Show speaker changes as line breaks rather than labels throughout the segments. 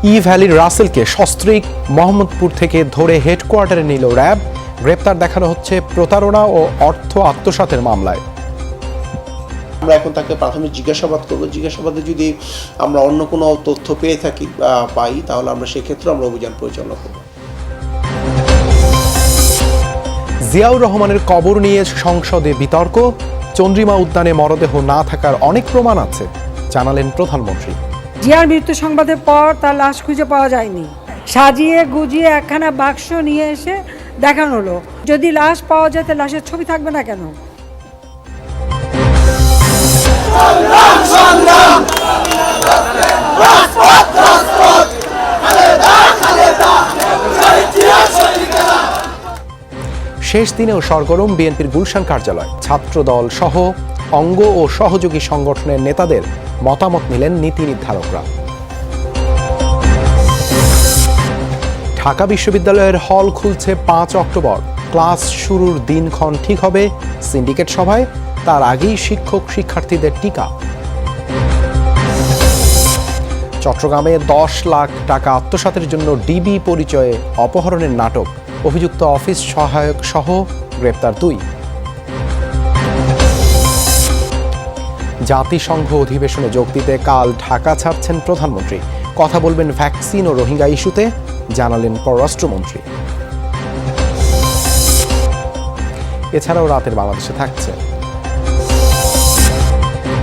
ই ভ্যালির রাসেলকে সস্ত্রীক মোহাম্মদপুর থেকে ধরে হেডকোয়ার্টারে নিল র্যাব। গ্রেপ্তার দেখানো হচ্ছে প্রতারণা ও অর্থ আত্মসাতের মামলায়।
আমরা এখন তাকে প্রাথমিক জিজ্ঞাসাবাদ করব। জিজ্ঞাসাবাদে যদি আমরা অন্য কোনো তথ্য পেয়ে থাকি পাই, তাহলে আমরা সেক্ষেত্রে আমরা অভিযান পরিচালনা করব।
জিয়াউর রহমানের কবর নিয়ে সংসদে বিতর্ক। চন্দ্রিমা উদ্যানে মরদেহ না থাকার অনেক প্রমাণ আছে জানালেন প্রধানমন্ত্রী।
জিয়ার মৃত্যু সংবাদের পর তার লাশ খুঁজে পাওয়া যায়নি। সাজিয়ে গুজিয়ে একখানা বাক্স নিয়ে এসে দেখানো হলো। যদি লাশ পাওয়া যায় তাহলে লাশের ছবি থাকবে না কেন?
শেষ দিনেও সরগরম বিএনপির গুলশান কার্যালয়। ছাত্রদল সহ অঙ্গ ও সহযোগী সংগঠনের নেতাদের মতামত নিলেন নীতি নির্ধারকরা। ঢাকা বিশ্ববিদ্যালয়ের হল খুলছে 5 অক্টোবর। ক্লাস শুরুর দিনক্ষণ ঠিক হবে সিন্ডিকেট সভায়। তার আগেই শিক্ষক শিক্ষার্থীদের টিকা। চট্টগ্রামে 10 লাখ টাকা আত্মসাতের জন্য ডিবি পরিচয়ে অপহরণের নাটক। অভিযুক্ত অফিস সহায়ক সহ গ্রেপ্তার 2। জাতিসংঘ অধিবেশনে যোগ দিতে কাল ঢাকা ছাড়ছেন প্রধানমন্ত্রী। কথা বলবেন ভ্যাকসিন ও রোহিঙ্গা ইস্যুতে, জানালেন পররাষ্ট্রমন্ত্রী। এছাড়াও রাতের বাংলাদেশে থাকছে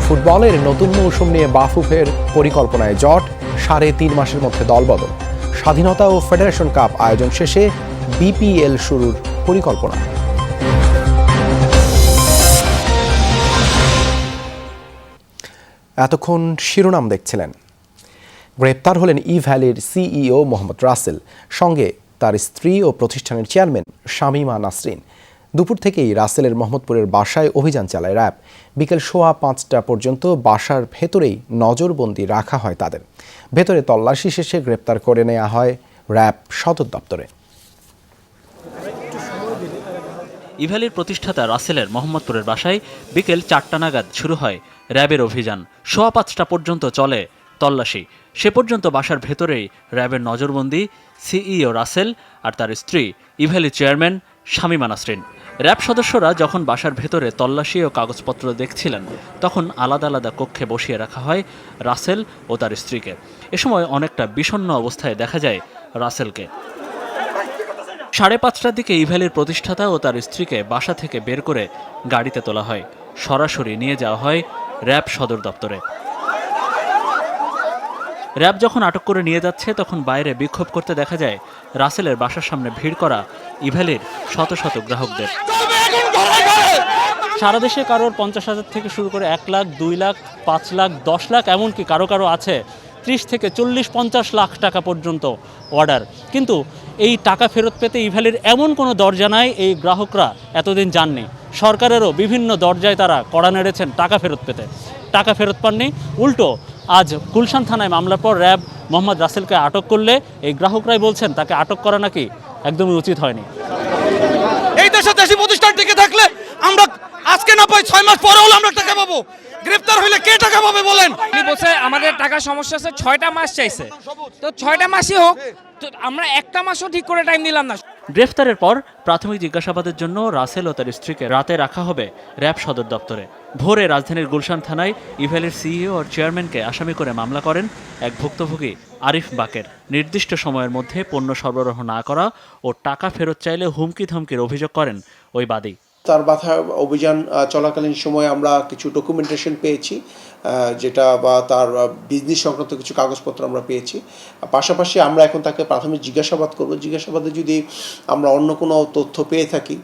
ফুটবলের নতুন মৌসুম নিয়ে বাফুফের পরিকল্পনায় জট। 3.5 মাসের মধ্যে দলবদল। স্বাধীনতা ও ফেডারেশন কাপ আয়োজন শেষে বিপিএল শুরুর পরিকল্পনা। এতক্ষণ শিরোনাম দেখছিলেন। গ্রেপ্তার হলেন ই ভ্যালির সিইও মোহাম্মদ রাসেল, সঙ্গে তার স্ত্রী ও প্রতিষ্ঠানের চেয়ারম্যান শামীমা নাসরিন। দুপুর থেকেই রাসেলের মোহাম্মদপুরের বাসায় অভিযান চালায় র্যাব। বিকেল 5:15 পর্যন্ত বাসার ভেতরেই নজরবন্দি রাখা হয় তাদের। ভেতরে তল্লাশি শেষে গ্রেপ্তার করে নেওয়া হয় র্যাব সদর দপ্তরে।
ইভ্যালির প্রতিষ্ঠাতা রাসেলের মোহাম্মদপুরের বাসায় বিকেল 4টা নাগাদ শুরু হয় র্যাবের অভিযান। 5:15 পর্যন্ত চলে তল্লাশি। সে পর্যন্ত বাসার ভেতরেই র্যাবের নজরবন্দি সিইও রাসেল আর তার স্ত্রী ইভ্যালি চেয়ারম্যান শামীমা নাসরিন। র্যাব সদস্যরা যখন বাসার ভেতরে তল্লাশি ও কাগজপত্র দেখছিলেন, তখন আলাদা আলাদা কক্ষে বসিয়ে রাখা হয় রাসেল ও তার স্ত্রীকে। এ সময় অনেকটা বিষণ্ণ অবস্থায় দেখা যায় রাসেলকে। 5:30টার দিকে ইভ্যালির প্রতিষ্ঠাতা ও তার স্ত্রীকে বাসা থেকে বের করে গাড়িতে তোলা হয়। সরাসরি নিয়ে যাওয়া হয় র্যাব সদর দপ্তরে। র্যাব যখন আটক করে নিয়ে যাচ্ছে, তখন বাইরে বিক্ষোভ করতে দেখা যায় রাসেলের বাসার সামনে ভিড় করা ইভ্যালির শত শত গ্রাহকদের। সারা দেশে কারোর 50,000 থেকে শুরু করে 1 লাখ, 2 লাখ, 5 লাখ, 10 লাখ, এমনকি কারো কারো আছে 30 থেকে 40-50 লাখ টাকা পর্যন্ত অর্ডার। কিন্তু এই টাকা ফেরত পেতে ইভ্যালির এমন কোনো দরজা নাই এই গ্রাহকরা এতদিন জাননি। সরকারেরও বিভিন্ন দরজায় তারা কড়া নেড়েছেন টাকা ফেরত পেতে, টাকা ফেরত পাননি। উল্টো আজ গুলশান থানায় মামলার পর র্যাব মোহাম্মদ রাসেলকে আটক করলে এই গ্রাহকরাই বলছেন তাকে আটক করা নাকি একদমই উচিত হয়নি।
এই দেশে দেশি প্রতিষ্ঠান টিকে থাকলে আমরা আজকে না পাই 6 মাস পরে হলে আমরা টাকা পাবো। গ্রেফতার হইলে কে টাকা পাবে বলেন?
উনি বলছে আমাদের টাকার সমস্যা আছে, 6টা মাস চাইছে। তো 6টা মাসই হোক, তো আমরা একটা মাসও ঠিক করে টাইম দিলাম না।
গ্রেফতারের পর প্রাথমিক জিজ্ঞাসাবাদের জন্য রাসেল ও তার স্ত্রীকে রাতে রাখা হবে র্যাব সদর দপ্তরে। ভোরে রাজধানীর গুলশান থানায় ইভ্যালির সিইও ও চেয়ারম্যানকে আসামি করে মামলা করেন এক ভুক্তভোগী আরিফ বাকের। নির্দিষ্ট সময়ের মধ্যে পণ্য সরবরাহ না করা ও টাকা ফেরত চাইলে হুমকি ধমকির অভিযোগ করেন ওই বাদী।
তার বাধা অভিযান চলাকালীন সময়ে আমরা কিছু ডকুমেন্টেশন পেয়েছি, যেটা বা তার বিজনেস সংক্রান্ত কিছু কাগজপত্র আমরা পেয়েছি। পাশাপাশি আমরা এখন তাকে প্রাথমিক জিজ্ঞাসাবাদ করব। জিজ্ঞাসাবাদে যদি আমরা অন্য কোনো তথ্য পেয়ে থাকি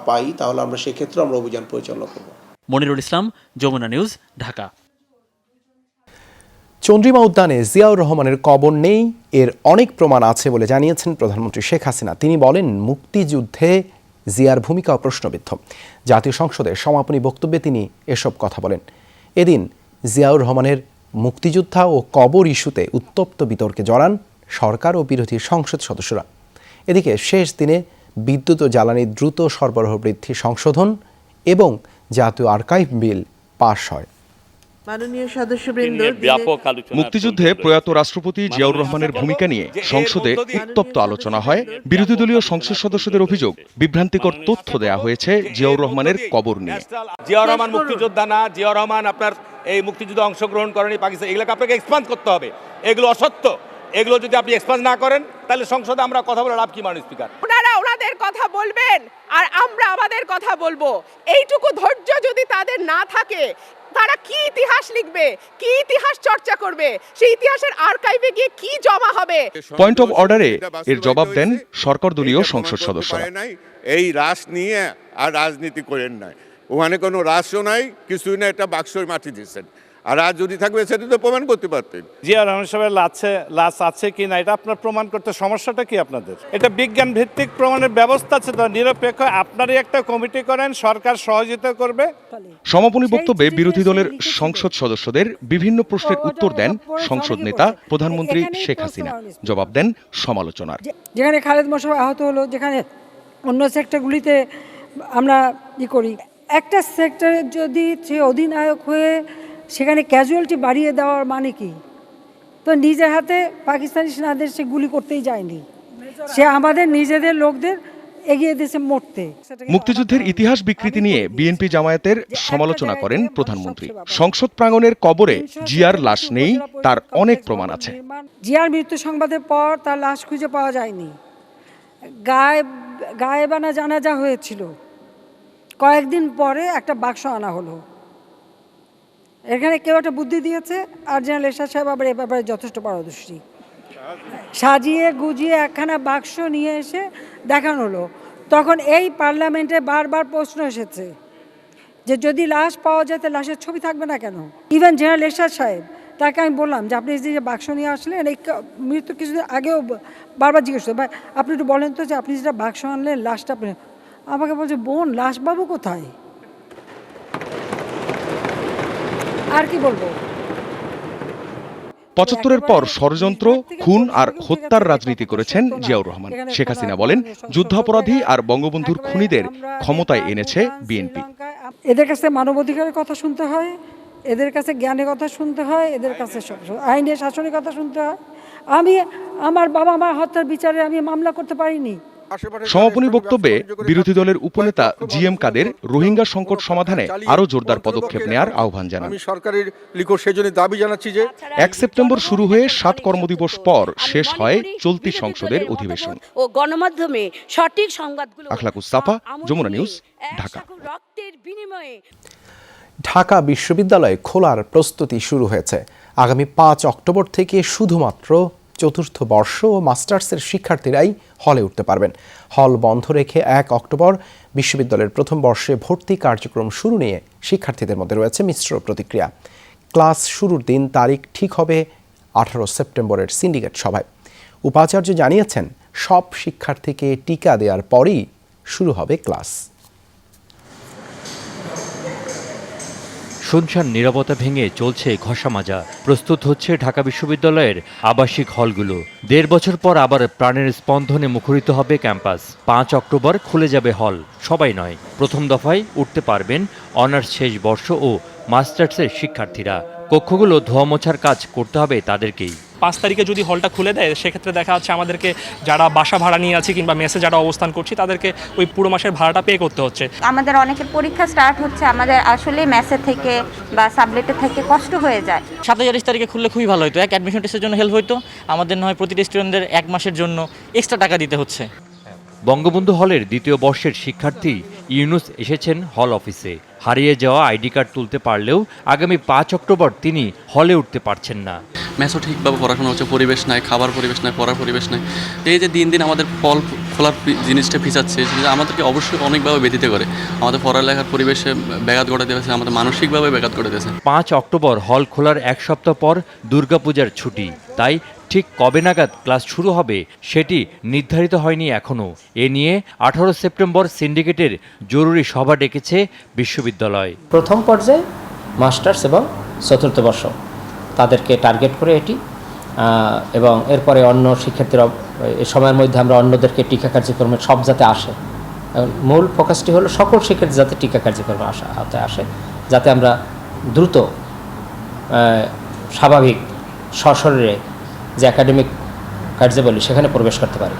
পাই, তাহলে আমরা সেক্ষেত্রে আমরা অভিযান পরিচালনা করব।
মনিরুল ইসলাম, যমুনা নিউজ, ঢাকা।
চন্দ্রিমা উদ্যানে জিয়াউর রহমানের কবর নেই, এর অনেক প্রমাণ আছে বলে জানিয়েছেন প্রধানমন্ত্রী শেখ হাসিনা। তিনি বলেন, মুক্তিযুদ্ধে জিয়ার ভূমিকা প্রশ্নবিদ্ধ। জাতীয় সংসদে সমাপনী বক্তব্যে তিনি এসব কথা বলেন। এদিন জিয়াউর রহমানের মুক্তিযোদ্ধা ও কবর ইস্যুতে উত্তপ্ত বিতর্কে জড়ান সরকার ও বিরোধী সংসদ সদস্যরা। এদিকে শেষ দিনে বিদ্যুৎ ও জ্বালানি দ্রুত সরবরাহ বৃদ্ধি সংশোধন এবং জাতীয় আর্কাইভ বিল পাশ হয়।
মাননীয় সদস্যবৃন্দ,
মুক্তিযুদ্ধে প্রয়াত রাষ্ট্রপতি জিয়াউর রহমানের ভূমিকা নিয়ে সংসদে উত্তপ্ত আলোচনা হয়। বিরোধী দলীয় সংসদ সদস্যদের অভিযোগ, বিভ্রান্তিকর তথ্য দেয়া হয়েছে জিয়াউর রহমানের কবর নিয়ে।
জিয়াউর রহমান মুক্তিযোদ্ধা না, জিয়াউর রহমান আপনার এই মুক্তিযুদ্ধে অংশগ্রহণ করেনি পাকিস্তান, এগুলোকে আপনাকে এক্সপান্ড করতে হবে। এগুলো অসত্য, এগুলো যদি আপনি এক্সপান্ড না করেন তাহলে সংসদে আমরা কথা বলে লাভ কি মাননীয় স্পিকার?
ওনারা ওনাদের কথা বলবেন আর আমরা আমাদের কথা বলবো। এইটুকু ধৈর্য যদি তাদের না থাকে, তারা কি ইতিহাস লিখবে, কি ইতিহাস চর্চা করবে, সেই ইতিহাসের আর্কাইভে গিয়ে কি জমা হবে?
পয়েন্ট অফ অর্ডারে এর জবাব দেন সরকার দলীয় সংসদ সদস্যরা।
এই রাস নিয়ে আর রাজনীতি করেন নাই, ওখানে কোনো রাসও নাই, কিছুই না, একটা বাক্সর মাটি দিচ্ছেন। আর আজ যদি থাকবে সেটা তো প্রমাণ করতে পারতেন।
জিয়া রহমান সাহেবের লাশ আছে কি না এটা আপনার প্রমাণ করতে সমস্যাটা কি আপনাদের? এটা বিজ্ঞান ভিত্তিক প্রমাণের ব্যবস্থা আছে তো, নিরপেক্ষ। আপনারই একটা কমিটি করেন, সরকার সহযোগিতা করবে।
সমাপনী বক্তব্যে বিরোধী দলের সংসদ সদস্যদের বিভিন্ন প্রশ্নের উত্তর দেন সংসদ নেতা প্রধানমন্ত্রী শেখ হাসিনা। জবাব দেন সমালোচনার।
যেখানে খালেদ মোশাররফ আহত হলো, যেখানে অন্য সেক্টরগুলিতে আমরা করি, একটা সেক্টরে যদি সে অধিনায়ক হয়ে সেখানে ক্যাজুয়ালিটি বাড়িয়ে দেওয়ার মানে কি? তো নিজের হাতে পাকিস্তানি সেনাদের সে গুলি করতেই যায়নি, সে আমাদের নিজেদের লোকদের এগিয়ে দিয়েছে মরতে।
মুক্তিযুদ্ধের ইতিহাস বিকৃতি নিয়ে বিএনপি জামায়াতের সমালোচনা করেন প্রধানমন্ত্রী। সংসদ প্রাঙ্গণের কবরে জিয়ার লাশ নেই, তার অনেক প্রমাণ আছে।
জিয়ার মৃত্যু সংবাদের পর তার লাশ খুঁজে পাওয়া যায়নি। গায়েবানা জানাজা হয়েছিল, কয়েকদিন পরে একটা বাক্স আনা হলো। এখানে কেউ একটা বুদ্ধি দিয়েছে, আর জেনারেল এরশাদ সাহেব আবার এ ব্যাপারে যথেষ্ট পারদর্শী। সাজিয়ে গুজিয়ে একখানা বাক্স নিয়ে এসে দেখানো হলো। তখন এই পার্লামেন্টে বারবার প্রশ্ন এসেছে যে যদি লাশ পাওয়া যায় তাহলে লাশের ছবি থাকবে না কেন? ইভেন জেনারেল এরশাদ সাহেব, তাকে আমি বললাম যে আপনি যে বাক্স নিয়ে আসলেন, এই মৃত্যু কিছুদিন আগেও বারবার জিজ্ঞেস করতো, ভাই আপনি একটু বলেন তো যে আপনি যেটা বাক্স আনলেন লাশটা, আপনি আমাকে বলছে বোন লাশ বাবু কোথায়? আর কি বলবো?
৭৫-এর পর ষড়যন্ত্র, খুন আর হত্যার রাজনীতি করেছেন জিয়াউর রহমান। শেখ হাসিনা বলেন, যুদ্ধাপরাধী আর বঙ্গবন্ধুর খুনিদের ক্ষমতায় এনেছে বিএনপি।
এদের কাছে মানবাধিকারের কথা শুনতে হয়, এদের কাছে জ্ঞানের কথা শুনতে হয়, এদের কাছে আইনের শাসনের কথা শুনতে হয়। আমি আমার বাবা মা হত্যার বিচারে আমি মামলা করতে পারিনি।
সমাপনী বক্তব্যে বিরোধী দলের উপনেতা জিএম কাদের রোহিঙ্গা সংকট সমাধানে আরো জোরদার পদক্ষেপ নেওয়ার আহ্বান জানান।
আমি সরকারের নিকট সেজন্য দাবি জানাচ্ছি যে
১ সেপ্টেম্বর শুরু হয়ে ৭ কর্মদিবস পর শেষ হয় চলতি সংসদের অধিবেশন।
ও গণমাধ্যমে সঠিক সংবাদগুলো।
আখলাকুস সাফা, যমুনা নিউজ, ঢাকা।
রক্তের বিনিময়ে
ঢাকা বিশ্ববিদ্যালয় খোলার প্রস্তুতি শুরু হয়েছে। আগামী ৫ অক্টোবর থেকে শুধুমাত্র চতুর্থ বর্ষ ও মাস্টার্সের শিক্ষার্থীরাই হলে উঠতে পারবেন। হল বন্ধ রেখে ১ অক্টোবর বিশ্ববিদ্যালয়ের প্রথম বর্ষে ভর্তি কার্যক্রম শুরু নিয়ে শিক্ষার্থীদের মধ্যে রয়েছে মিশ্র প্রতিক্রিয়া। ক্লাস শুরুর দিন তারিখ ঠিক হবে ১৮ সেপ্টেম্বরের সিন্ডিকেট সভায়। উপাচার্য জানিয়েছেন, সব শিক্ষার্থীকে টিকা দেওয়ার পরই শুরু হবে ক্লাস।
শুনশান নীরবতা ভেঙে চলছে ঘষা মাজা। প্রস্তুত হচ্ছে ঢাকা বিশ্ববিদ্যালয়ের আবাসিক হলগুলো। ১.৫ বছর পর আবার প্রাণের স্পন্দনে মুখরিত হবে ক্যাম্পাস। ৫ অক্টোবর খুলে যাবে হল। সবাই নয়, প্রথম দফায় উঠতে পারবেন অনার্স শেষ বর্ষ ও মাস্টার্সের শিক্ষার্থীরা। কক্ষগুলো ধোয়া মোছার কাজ করতে হবে তাদেরকেই।
৫ তারিখে যদি হলটা খুলে দেয়, সেক্ষেত্রে দেখা যাচ্ছে আমাদেরকে যারা বাসা ভাড়া নিয়ে আছে কিংবা মেসে যারা অবস্থান করছি তাদেরকে ওই পুরো মাসের ভাড়াটা পে করতে হচ্ছে।
আমাদের অনেকের পরীক্ষা স্টার্ট হচ্ছে, আমাদের আসলে মেসে থেকে বা সাবলেটে থেকে কষ্ট হয়ে যায়।
২৭ তারিখে খুললে খুবই ভালো হতো, এক অ্যাডমিশন টেস্টের জন্য হেল্প হতো। আমাদের নয় প্রতিটি স্টুডেন্টদের ১ মাসের জন্য এক্সট্রা টাকা দিতে হচ্ছে।
বঙ্গবন্ধু হলের ২য় বর্ষের শিক্ষার্থী ইউনুস এসেছেন হল অফিসে। হারিয়ে যাওয়া আইডি কার্ড তুলতে পারলেও আগামী ৫ অক্টোবর তিনি হলে উঠতে পারছেন না।
মেসও ঠিকভাবে পড়াশোনা হচ্ছে, পরিবেশ নাই, খাবার পরিবেশ নাই, পড়ার পরিবেশ নাই। এই যে দিন দিন আমাদের ফল খোলার জিনিসটা ফিসাচ্ছে, সেটা আমাদেরকে অবশ্যই অনেকভাবে ব্যথিত করে। আমাদের পড়ালেখার পরিবেশে ব্যাঘাত ঘটাতে হচ্ছে, আমাদের মানসিকভাবে ব্যাঘাত ঘটাতেছে।
৫ অক্টোবর হল খোলার ১ সপ্তাহ পর দুর্গাপূজার ছুটি, তাই ঠিক কবে নাগাদ ক্লাস শুরু হবে সেটি নির্ধারিত হয়নি এখনও। এ নিয়ে ১৮ সেপ্টেম্বর সিন্ডিকেটের জরুরি সভা ডেকেছে বিশ্ববিদ্যালয়।
প্রথম পর্যায়ে মাস্টার্স এবং চতুর্থ বর্ষ তাদেরকে টার্গেট করে এটি, এবং এরপরে অন্য শিক্ষার্থীরা এই সময়ের মধ্যে আমরা অন্যদেরকে টিকা কার্যক্রমে সব যাতে আসে। মূল ফোকাসটি হলো সকল শিক্ষার্থী যাতে টিকা কার্যক্রমে আসে, যাতে আমরা দ্রুত স্বাভাবিক সশরীরে যে একাডেমিক কার্যাবলী সেখানে প্রবেশ করতে পারে।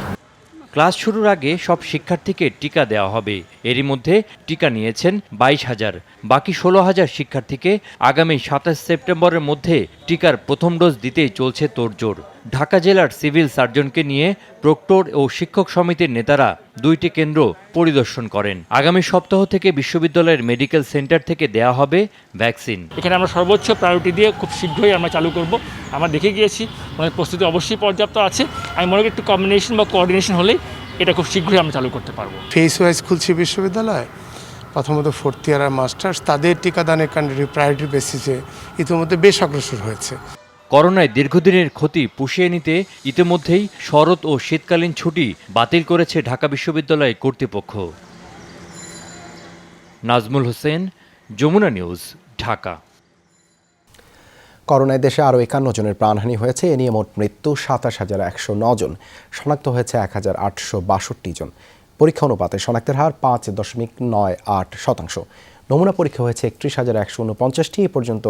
ক্লাস শুরুর আগে সব শিক্ষার্থীকে টিকা দেওয়া হবে। এরই মধ্যে টিকা নিয়েছেন 22,000। বাকি 16,000 শিক্ষার্থীকে আগামী 27 সেপ্টেম্বরের মধ্যে টিকার প্রথম ডোজ দিতেই চলছে তোড়জোড়। ঢাকা জেলার সিভিল সার্জনকে নিয়ে প্রক্টর ও শিক্ষক সমিতির নেতারা 2টি কেন্দ্র পরিদর্শন করেন। আগামী সপ্তাহ থেকে বিশ্ববিদ্যালয়ের মেডিকেল সেন্টার থেকে দেয়া হবে ভ্যাকসিন।
এখানে আমরা সর্বোচ্চ প্রায়োরিটি দিয়ে খুব শীঘ্রই আমরা চালু করব। আমরা দেখে গিয়েছি আমাদের প্রস্তুতি অবশ্যই পর্যাপ্ত আছে। আমি মনে করি একটু কম্বিনেশন বা কোঅর্ডিনেশন হলেই এটা খুব শীঘ্রই আমরা চালু করতে পারবো।
ফেস ওয়াইজ খুলছে বিশ্ববিদ্যালয়, প্রথমত 4th ইয়ার আর মাস্টার্স তাদের টিকাদানের ক্যান্ডিডেট প্রায়োরিটি বেসিসে ইতিমধ্যে বেশ অগ্রসর হয়েছে।
করোনায় দীর্ঘদিনের ক্ষতি পুষিয়ে নিতে ইতিমধ্যেই শরৎ ও শীতকালীন ছুটি বাতিল করেছে ঢাকা বিশ্ববিদ্যালয় কর্তৃপক্ষ। নাজমুল হোসেন, যমুনা নিউজ, ঢাকা।
করোনায় দেশে আরও 51 জনের প্রাণহানি হয়েছে। এ নিয়ে মোট মৃত্যু 27,109 জন, শনাক্ত হয়েছে 1,862 জন। পরীক্ষা অনুপাতে শনাক্তের হার 5.98%। নমুনা পরীক্ষা হয়েছে 31,149টি। এ পর্যন্ত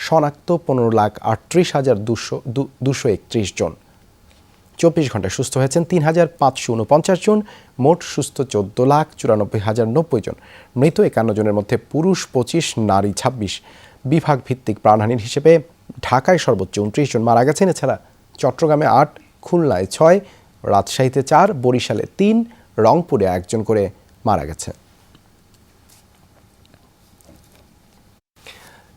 শনাক্ত 15,38,231 জন। 24 ঘন্টায় সুস্থ হয়েছেন 3,549 জন। মোট সুস্থ 14,94,090 জন। মৃত 51 জনের মধ্যে পুরুষ 25, নারী 26। বিভাগ ভিত্তিক প্রাণহানির হিসেবে ঢাকায় সর্বোচ্চ 29 জন মারা গেছেন। এছাড়া চট্টগ্রামে 8, খুলনায় 6, রাজশাহীতে 4, বরিশালে 3, রংপুরে 1 জন করে মারা গেছে।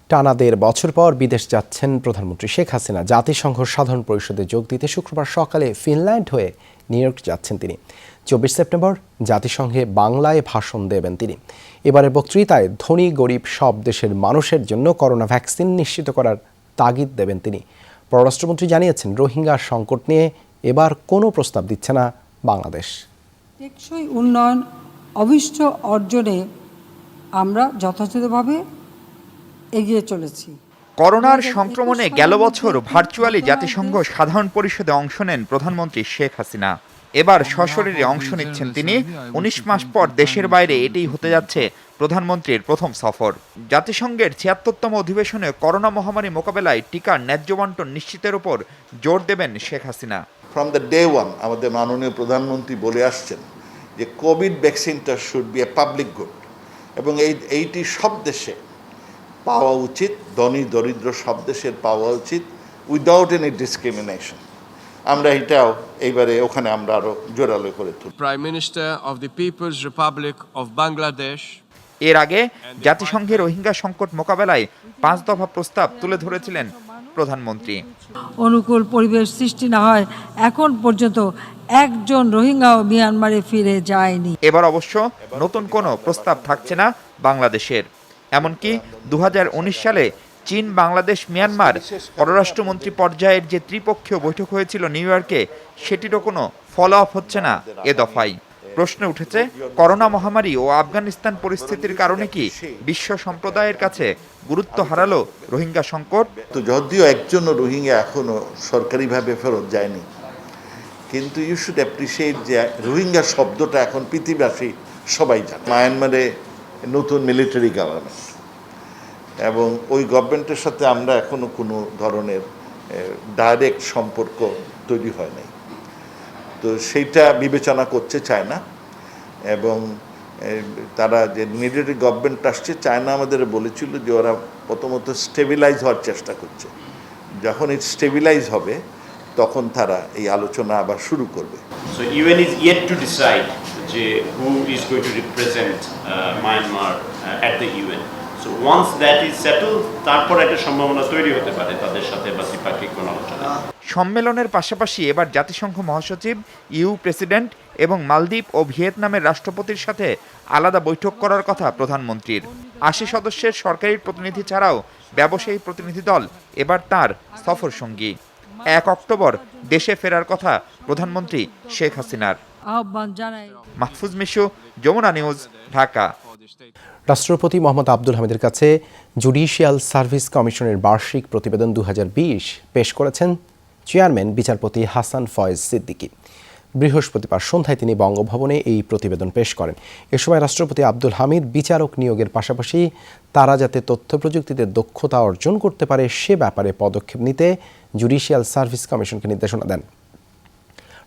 টানা 1.5 বছর পর বিদেশ যাচ্ছেন প্রধানমন্ত্রী শেখ হাসিনা। জাতিসংঘ সাধারণ পরিষদে যোগ দিতে শুক্রবার সকালে ফিনল্যান্ড হয়ে নিউ ইয়র্ক যাচ্ছেন তিনি। 24 সেপ্টেম্বর জাতিসংঘে বাংলায় ভাষণ দেবেন তিনি। এবারের বক্তৃতায় ধনী গরিব সব দেশের মানুষের জন্য করোনা ভ্যাকসিন নিশ্চিত করার তাগিদ দেবেন তিনি। পররাষ্ট্রমন্ত্রী জানিয়েছেন, রোহিঙ্গা সংকট নিয়ে এবার কোনো প্রস্তাব দিচ্ছে না বাংলাদেশ।
টেকসই উন্নয়ন অভিষ্ট অর্জনে আমরা যথাযথভাবে এগিয়ে চলেছি।
করোনার সংক্রমণে গেল বছর ভার্চুয়ালি জাতিসংঘ সাধারণ পরিষদে অংশ নেন প্রধানমন্ত্রী শেখ হাসিনা। এবার সশরীরে অংশ নিচ্ছেন তিনি। 19 মাস পর দেশের বাইরে এটাই হতে যাচ্ছে প্রধানমন্ত্রীর প্রথম সফর। জাতিসংঘের 76তম অধিবেশনে করোনা মহামারী মোকাবেলায় টিকার ন্যায্য বণ্টন নিশ্চিতের উপর জোর দেবেন Sheikh Hasina.
From the day one আমাদের মাননীয় প্রধানমন্ত্রী বলে আসছেন যে কোভিড ভ্যাকসিনটা should B a public good, এবং এইটি সব দেশে পাওয়া উচিত, ধনী দরিদ্র সব দেশের পাওয়া উচিত, উইদাউট এনি ডিসক্রিমিনেশন। আমরা এটাও এইবারে ওখানে আমরা আরো জোরালো করে তুলি।
Prime minister of the people's republic of Bangladesh.
এর আগে জাতিসংঘের রোহিঙ্গা সংকট মোকাবেলায় 5 দফা প্রস্তাব তুলে ধরেছিলেন প্রধানমন্ত্রী।
অনুকূল পরিবেশ সৃষ্টি না হয় এখন পর্যন্ত একজন রোহিঙ্গাও মিয়ানমারে ফিরে যায়নি।
এবার অবশ্য নতুন কোনো প্রস্তাব থাকছে না বাংলাদেশের। এমনকি 2019 সালে চীন, বাংলাদেশ, মিয়ানমার পররাষ্ট্রমন্ত্রী পর্যায়ের যে ত্রিপক্ষীয় বৈঠক হয়েছিল নিউ ইয়র্কে, সেটিরও কোনো ফলো আপ হচ্ছে না এ দফায়। প্রশ্ন উঠেছে, করোনা মহামারী ও আফগানিস্তান পরিস্থিতির কারণে কি বিশ্ব সম্প্রদায়ের কাছে গুরুত্ব হারালো রোহিঙ্গা সংকট?
তো যদিও একজনও রোহিঙ্গা এখনো সরকারিভাবে ফেরত যায়নি, কিন্তু ইউ শুড অ্যাপ্রিসিয়েট যে রোহিঙ্গা শব্দটা এখন পৃথিবীবাসী সবাই জানে। মায়ানমারে নতুন মিলিটারি গভর্নমেন্ট, এবং ওই গভর্নমেন্টের সাথে আমরা এখনো কোনো ধরনের ডাইরেক্ট সম্পর্ক তৈরি হয় নাই। তো সেইটা বিবেচনা করছে চায়না, এবং তারা যে মিলিটারি গভর্নমেন্ট আসছে, চায়না আমাদের বলেছিল যে ওরা প্রথমত স্টেবিলাইজ হওয়ার চেষ্টা করছে। যখন এই স্টেবিলাইজ হবে তখন তারা এই আলোচনা আবার শুরু করবে।
So UN is yet to decide who is going to represent Myanmar at the UN. So once that is settled, তারপর একটা সম্ভাবনা তৈরি হতে পারে তাদের সাথে বা দ্বিপাক্ষিক কোনো আলোচনা।
সম্মেলনের পাশাপাশি এবার জাতিসংঘ মহাসচিব, ইউ প্রেসিডেন্ট এবং মালদ্বীপ ও ভিয়েতনামের রাষ্ট্রপতির সাথে আলাদা বৈঠক করার কথা প্রধানমন্ত্রীর। 80 সদস্যের সরকারি প্রতিনিধি ছাড়াও ব্যবসায়ী প্রতিনিধি দল এবার তার সফর সঙ্গী। 1 অক্টোবর দেশে ফেরার কথা প্রধানমন্ত্রী শেখ হাসিনার। মাহফুজ মিশু, যমুনা নিউজ, ঢাকা।
রাষ্ট্রপতি মোহাম্মদ আব্দুল হামিদের কাছে জুডিশিয়াল সার্ভিস কমিশনের বার্ষিক প্রতিবেদন 2020 পেশ করেছেন চেয়ারম্যান বিচারপতি হাসান ফয়েজ সিদ্দিকী। বৃহস্পতিবার সন্ধ্যায় তিনি বঙ্গভবনে এই প্রতিবেদন পেশ করেন। এ সময় রাষ্ট্রপতি আব্দুল হামিদ বিচারক নিয়োগের পাশাপাশি তারা যাতে তথ্য প্রযুক্তিতে দক্ষতা অর্জন করতে পারে সে ব্যাপারে পদক্ষেপ নিতে জুডিশিয়াল সার্ভিস কমিশনকে নির্দেশনা দেন।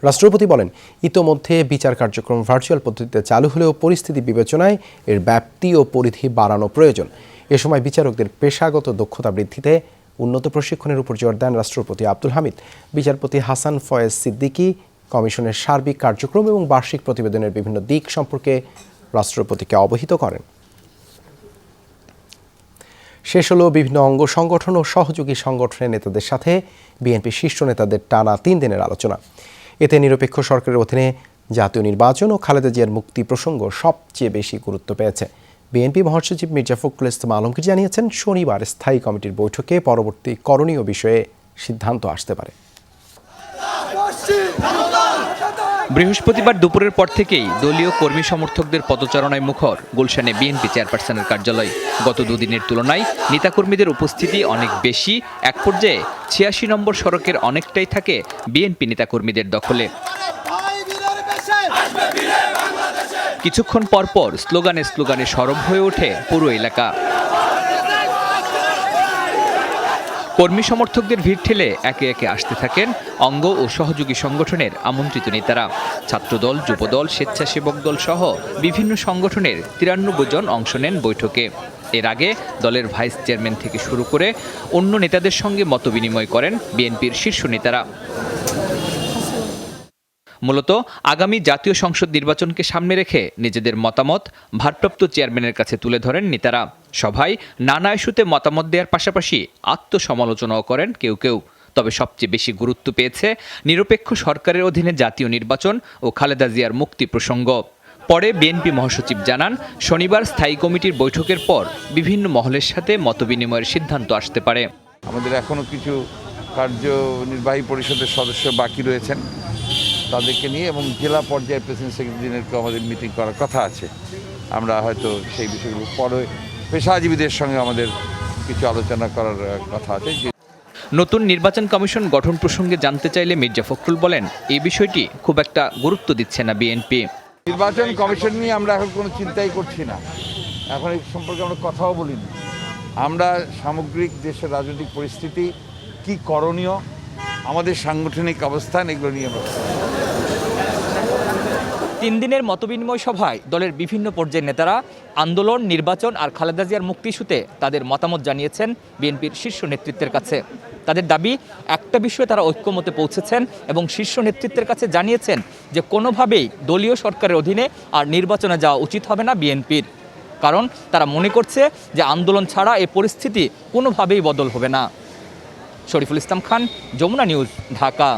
রাষ্ট্রপতি বলেন, ইতোমধ্যে বিচার কার্যক্রম ভার্চুয়াল পদ্ধতিতে চালু হলেও পরিস্থিতি বিবেচনায় এর ব্যাপ্তি ও পরিধি বাড়ানো প্রয়োজন। এ সময় বিচারকদের পেশাগত দক্ষতা বৃদ্ধিতে উন্নত প্রশিক্ষণের উপর জোর দেন রাষ্ট্রপতি আব্দুল হামিদ। বিচারপতি হাসান ফয়েজ সিদ্দিকী কমিশনের সার্বিক কার্যক্রম এবং বার্ষিক প্রতিবেদনের বিভিন্ন দিক সম্পর্কে রাষ্ট্রপতিকে অবহিত করেন। শেষ হলো বিভিন্ন অঙ্গ সংগঠন ও সহযোগী সংগঠনের নেতাদের সাথে বিএনপি শীর্ষ নেতাদের টানা 3 দিনের আলোচনা। এতে নিরপেক্ষ সরকারের অধীনে জাতীয় নির্বাচন ও খালেদা জিয়ার মুক্তি প্রসঙ্গ সবচেয়ে বেশি গুরুত্ব পেয়েছে। বিএনপি মহাসচিব মির্জা ফখরুল ইসলাম আলমগীর জানিয়েছেন, শনিবার স্থায়ী কমিটির বৈঠকে পরবর্তী করণীয় বিষয়ে সিদ্ধান্ত আসতে পারে।
বৃহস্পতিবার দুপুরের পর থেকেই দলীয় কর্মী সমর্থকদের পদচারণায় মুখর গুলশানে বিএনপি চেয়ারপারসনের কার্যালয়। গত দুদিনের তুলনায় নেতাকর্মীদের উপস্থিতি অনেক বেশি। এক পর্যায়ে ৮৬ নম্বর সড়কের অনেকটাই থাকে বিএনপি নেতাকর্মীদের দখলে। কিছুক্ষণ পরপর স্লোগানে স্লোগানে সরব হয়ে ওঠে পুরো এলাকা। কর্মী সমর্থকদের ভিড় ঠেলে একে একে আসতে থাকেন অঙ্গ ও সহযোগী সংগঠনের আমন্ত্রিত নেতারা। ছাত্রদল, যুবদল, স্বেচ্ছাসেবক দল সহ বিভিন্ন সংগঠনের ৯৩ জন অংশ নেন বৈঠকে। এর আগে দলের ভাইস চেয়ারম্যান থেকে শুরু করে অন্য নেতাদের সঙ্গে মতবিনিময় করেন বিএনপির শীর্ষ নেতারা। মূলত আগামী জাতীয় সংসদ নির্বাচনকে সামনে রেখে নিজেদের মতামত ভারপ্রাপ্ত চেয়ারম্যানের কাছে তুলে ধরেন নেতারা। সভায় নানা ইস্যুতে মতামত দেওয়ার পাশাপাশি আত্মসমালোচনাও করেন কেউ কেউ। তবে সবচেয়ে বেশি গুরুত্ব পেয়েছে নিরপেক্ষ সরকারের অধীনে জাতীয় নির্বাচন ও খালেদা জিয়ার মুক্তি প্রসঙ্গ। পরে বিএনপি মহাসচিব জানান, শনিবার স্থায়ী কমিটির বৈঠকের পর বিভিন্ন মহলের সাথে মতবিনিময়ের সিদ্ধান্ত আসতে পারে।
আমাদের এখনও কিছু কার্যনির্বাহী পরিষদের সদস্য বাকি রয়েছেন, তাদেরকে নিয়ে এবং জেলা পর্যায়ের প্রেসিডেন্ট সেক্রেটারিদেরকে আমাদের মিটিং করার কথা আছে। আমরা হয়তো সেই বিষয়গুলো পরে পেশাজীবীদের সঙ্গে আমাদের কিছু আলোচনা করার কথা আছে।
নতুন নির্বাচন কমিশন গঠন প্রসঙ্গে জানতে চাইলে মির্জা ফখরুল বলেন, এই বিষয়টি খুব একটা গুরুত্ব দিচ্ছে না বিএনপি।
নির্বাচন কমিশন নিয়ে আমরা এখন কোনো চিন্তাই করছি না, এখন এই সম্পর্কে আমরা কথাও বলিনি। আমরা সামগ্রিক দেশের রাজনৈতিক পরিস্থিতি কি করণীয়, আমাদের সাংগঠনিক অবস্থান, এগুলো নিয়ে আমরা
3 দিনের মতবিনিময় সভায় দলের বিভিন্ন পর্যায়ের নেতারা আন্দোলন, নির্বাচন আর খালেদা জিয়ার মুক্তি ইস্যুতে তাদের মতামত জানিয়েছেন বিএনপির শীর্ষ নেতৃত্বের কাছে। তাদের দাবি, একটা বিষয়ে তারা ঐক্যমতে পৌঁছেছেন এবং শীর্ষ নেতৃত্বের কাছে জানিয়েছেন যে কোনোভাবেই দলীয় সরকারের অধীনে আর নির্বাচনে যাওয়া উচিত হবে না বিএনপির। কারণ তারা মনে করছে যে আন্দোলন ছাড়া এ পরিস্থিতি কোনোভাবেই বদল হবে না। শরীফুল ইসলাম খান, যমুনা নিউজ, ঢাকা।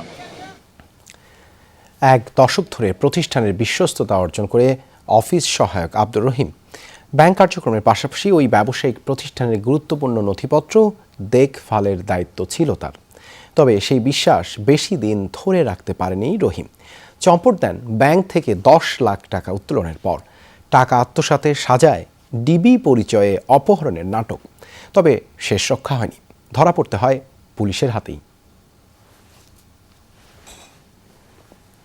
এক দশক ধরে প্রতিষ্ঠানের বিশ্বস্ততা অর্জন করে অফিস সহায়ক আব্দুর রহিম ব্যাংক কার্যক্রমের পাশাপাশি ওই ব্যবসায়িক প্রতিষ্ঠানের গুরুত্বপূর্ণ নথিপত্র দেখভালের দায়িত্ব ছিল তার। তবে সেই বিশ্বাস বেশি দিন ধরে রাখতে পারেনি রহিম। চম্পট দেন ব্যাংক থেকে 10 লাখ টাকা উত্তোলনের পর। টাকা আত্মসাতে সাজায় ডিবি পরিচয়ে অপহরণের নাটক। তবে শেষ রক্ষা হয়নি, ধরা পড়তে হয় পুলিশের হাতেই।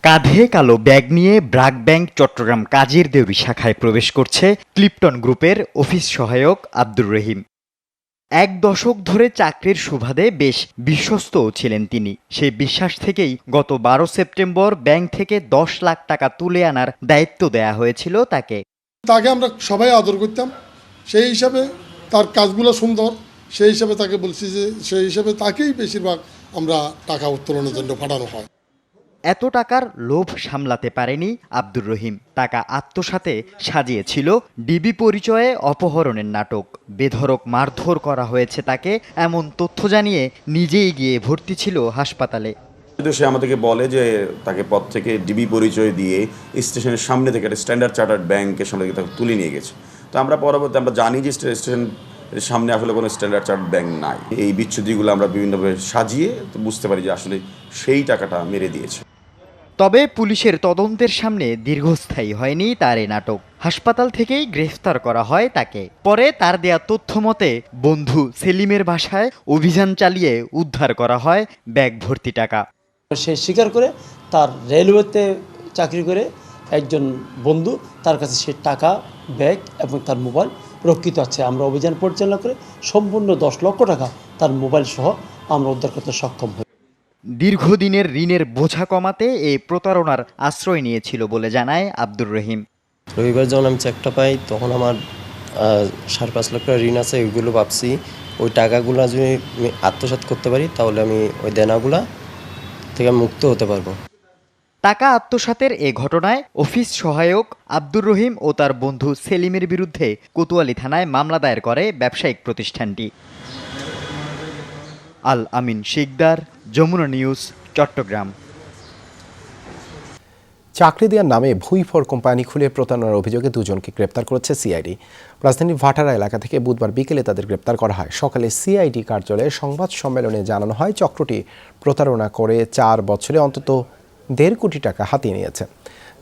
কাঁধে কালো ব্যাগ নিয়ে ব্র্যাক ব্যাংক চট্টগ্রাম কাজীর দেউরি শাখায় প্রবেশ করছে ক্লিপটন গ্রুপের অফিস সহায়ক আব্দুর রহিম। 1 দশক ধরে চাকরির সুবাদে বেশ বিশ্বস্তও ছিলেন তিনি। সেই বিশ্বাস থেকেই গত 12 সেপ্টেম্বর ব্যাংক থেকে 10 লাখ টাকা তুলে আনার দায়িত্ব দেয়া হয়েছিল তাকে।
তাকে আমরা সবাই আদর করতাম, সেই হিসাবে তার কাজগুলো সুন্দর, সেই হিসাবে তাকে বলছি যে সেই হিসাবে তাকেই বেশিরভাগ আমরা টাকা উত্তোলনের জন্য পাঠানো হয়।
এত টাকার লোভ সামলাতে পারেনি আব্দুর রহিম। টাকা আত্মসাতে সাজিয়েছিল ডিবি পরিচয়ে অপহরণের নাটক। বেধড়ক মারধর করা হয়েছে তাকে, এমন তথ্য জানিয়ে নিজেই গিয়ে ভর্তি ছিল হাসপাতালে।
সে আমাদেরকে বলে যে তাকে পদ থেকে ডিবি পরিচয় দিয়ে স্টেশনের সামনে থেকে একটা স্ট্যান্ডার্ড চার্টার্ড ব্যাংকের সামনে থেকে তাকে তুলে নিয়ে গেছে। তো আমরা পরবর্তী আমরা জানি যে স্টেশন সামনে আসলে কোনো স্ট্যান্ডার্ড চার্টার্ড ব্যাংক নাই। এই বিচ্ছুতিগুলো আমরা বিভিন্নভাবে সাজিয়ে বুঝতে পারি যে আসলে সেই টাকাটা মেরে দিয়েছে।
তবে পুলিশের তদন্তের সামনে দীর্ঘস্থায়ী হয়নি তার এই নাটক। হাসপাতাল থেকেই গ্রেফতার করা হয় তাকে। পরে তার দেয়া তথ্য মতে বন্ধু সেলিমের বাসায় অভিযান চালিয়ে উদ্ধার করা হয় ব্যাগ ভর্তি টাকা।
সে স্বীকার করে তার রেলওয়েতে
চাকরি করে একজন বন্ধু, তার কাছে সে টাকা, ব্যাগ এবং তার মোবাইল রক্ষিত আছে। আমরা অভিযান পরিচালনা করে সম্পূর্ণ 10 লক্ষ টাকা তার মোবাইল সহ আমরা উদ্ধার করতে সক্ষম হই।
দীর্ঘদিনের ঋণের বোঝা কমাতে এই প্রতারণার আশ্রয় নিয়েছিল বলে জানায় আব্দুর রহিম।
রবিবার যখন আমি চেকটা পাই তখন আমার 5.5 লাখ টাকা ঋণ আছে, ওইগুলো ভাবছি ওই টাকাগুলো যদি আমি আত্মসাৎ করতে পারি তাহলে আমি ওই দেনাগুলা থেকে মুক্ত হতে পারবো।
টাকা আত্মসাতের এ ঘটনায় অফিস সহায়ক আব্দুর রহিম ও তার বন্ধু সেলিমের বিরুদ্ধে কোতোয়ালি থানায় মামলা দায়ের করে ব্যবসায়িক প্রতিষ্ঠানটি। আল আমিন শিকদার, যমুনা নিউজ, চট্টগ্রাম।
চাকরি দেওয়ার নামে ভুইফর কোম্পানি খুলে প্রতারণার অভিযোগে 2 জনকে গ্রেপ্তার করেছে সিআইডি। রাজধানীর ভাটারা এলাকা থেকে বুধবার বিকেলে তাদের গ্রেপ্তার করা হয়। সকালে সিআইডি কার্যালয়ে সংবাদ সম্মেলনে জানানো হয় চক্রটি প্রতারণা করে 4 বছরে অন্তত 1.5 কোটি টাকা হাতিয়ে নিয়েছে।